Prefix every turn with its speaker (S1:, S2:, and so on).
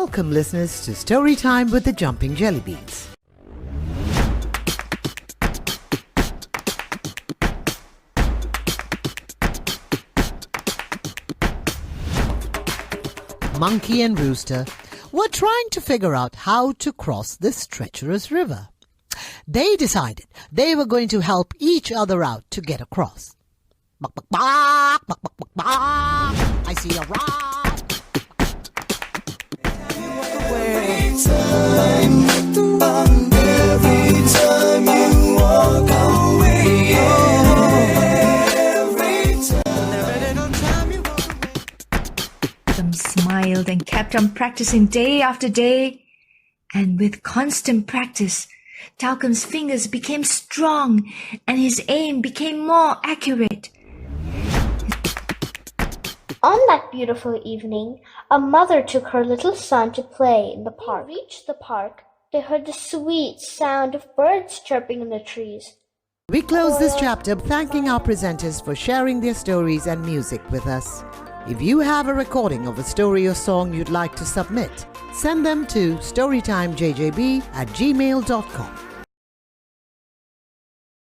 S1: Welcome listeners to Storytime with the Jumping JellyBeans. Monkey and Rooster were trying to figure out how to cross this treacherous river. They decided they were going to help each other out to get across. Buck, buck, buck, buck, buck, buck, buck. I see a rock.
S2: Every time you walk away,
S3: Thao smiled and kept on practicing day after day. And with constant practice, Thao Kham's fingers became strong and his aim became more accurate.
S4: On that beautiful evening, a mother took her little son to play in the park. When they reached the park, they heard the sweet sound of birds chirping in the trees.
S1: We close this chapter thanking our presenters for sharing their stories and music with us. If you have a recording of a story or song you'd like to submit, send them to storytimejjb@gmail.com.